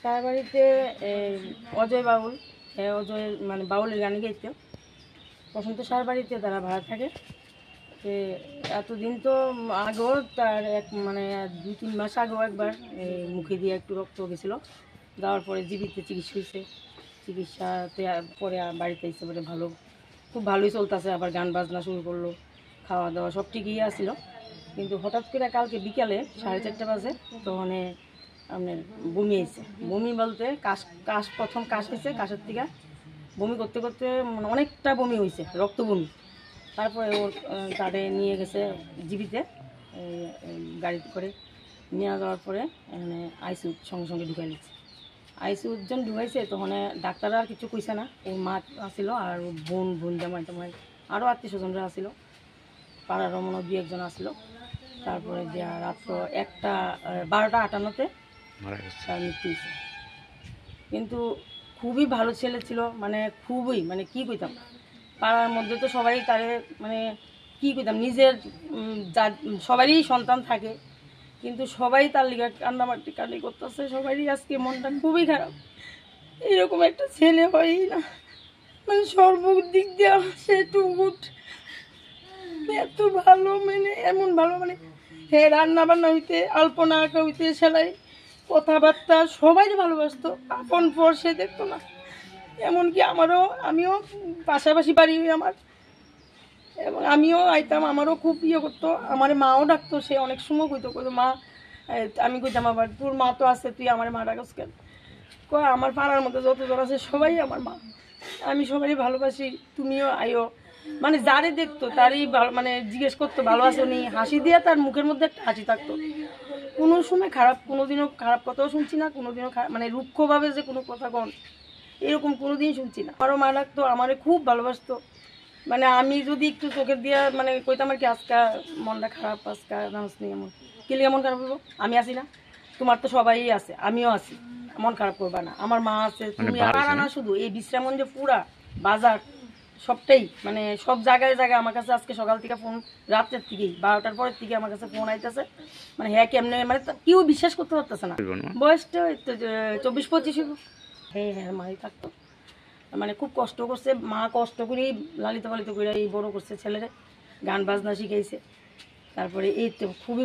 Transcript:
তার বাড়িতে অজয় বাউল, অজয় মানে বাউলের গান গাইতো। বসন্ত সার বাড়িতে তারা ভাড়া থাকে। এতদিন তো আগেও তার মানে 2-3 মাস আগেও একবার মুখে দিয়ে একটু রক্ত গেছিলো, যাওয়ার পরে জীবিত চিকিৎসা হয়েছে। চিকিৎসাতে পরে বাড়িতে এসে পরে খুব ভালোই চলতেছে। আবার গান বাজনা শুরু করলো, খাওয়া দাওয়া সব ঠিকই আসছিল। কিন্তু হঠাৎ করে কালকে বিকালে 4:30 বাজে তখন আপনার বমি হয়েছে। বমি বলতে প্রথম কাশ হয়েছে, কাশের থেকে বমি করতে করতে অনেকটা বমি হয়েছে, রক্ত বমি। তারপরে ওর তারে নিয়ে গেছে জিবিতে, গাড়িতে করে নিয়ে যাওয়ার পরে এখানে আইসিউ সঙ্গে সঙ্গে ঢুকাই নিচ্ছে। আইসিউ জন ঢুকাইছে তখন ডাক্তাররা আর কিছু কইছে না। ওর মা আসিল আর বোন জামাই টামাই আরও আত্মীয় স্বজনরা আসিল, পাড়ারও মনে 2-1 জন আসিল। তারপরে দিয়া রাত্র 12:58 তার মৃত্যু হয়েছে। কিন্তু খুবই ভালো ছেলে ছিল, মানে খুবই, মানে কি কইতাম, পাড়ার মধ্যে তো সবাই তারে মানে কি কইতাম, নিজের সবারই সন্তান থাকে, কিন্তু সবাই তার লিগা কান্নাকাটি করতেছে। সবারই আজকে মনটা খুবই খারাপ। এরকম একটা ছেলে হয়ই না, মানে সর্বদিক দিয়ে সে টুকুট এত ভালো, মানে এমন ভালো, মানে হ্যাঁ রান্না বান্না হইতে, আলপনা আঁকা হইতে, সেলাই, কথাবার্তা সবাই ভালোবাসতো। আপন পর সে দেখতো না। এমনকি আমিও পাশাপাশি বাড়ি আমার, এবং আমিও আইতাম, আমারও খুব করতো। আমার মাও ডাকতো, সে অনেক সময় কইতো মা, আমি কইতাম আবার তোর মা তো আছে, তুই আমার মা ডাকস কেন? কয় আমার পাড়ার মধ্যে যতজন আছে সবাই আমার মা, আমি সবাই ভালোবাসি, তুমিও আইও। মানে যারে দেখতো তারই মানে জিজ্ঞেস করতো ভালো আছে উনি, হাসি দিয়ে তার মুখের মধ্যে একটা হাসি থাকতো। কোনো সময় কোনোদিনও খারাপ কথাও শুনছি না, কোনোদিনও মানে রুক্ষভাবে যে কোনো কথা কন এরকম কোনোদিন শুনছি না। আমারও মা ডাকতো, আমারে খুব ভালোবাসতো। মানে আমি যদি একটু চোখের দিয়া মানে কইতাম আর কি আজকা মনটা খারাপ, আজকা নাচ নেই, এমন কি লিগে মন খারাপ করবো? আমি আছি না, তোমার তো সবাই আছে, আমিও আছি, মন খারাপ করবা না, আমার মা আছে, তুমি পারা না। শুধু এই বিশ্রামগঞ্জে পুরা বাজার সবটাই, মানে সব জায়গায় আমার কাছে আজকে সকাল থেকে ফোন, রাত্রের থেকেই 12টার পরের থেকে আমার কাছে ফোন আইতেছে। মানে হ্যাঁ কেমনে, মানে কেউ বিশ্বাস করতে পারতেছে না। বয়সটা 24-25। হ্যাঁ মাই থাকতো, মানে খুব কষ্ট করছে মা, কষ্ট করেই লালিত পালিত করে এই বড় করছে ছেলেরে, গান বাজনা শিখাইছে। তারপরে এই তো খুবই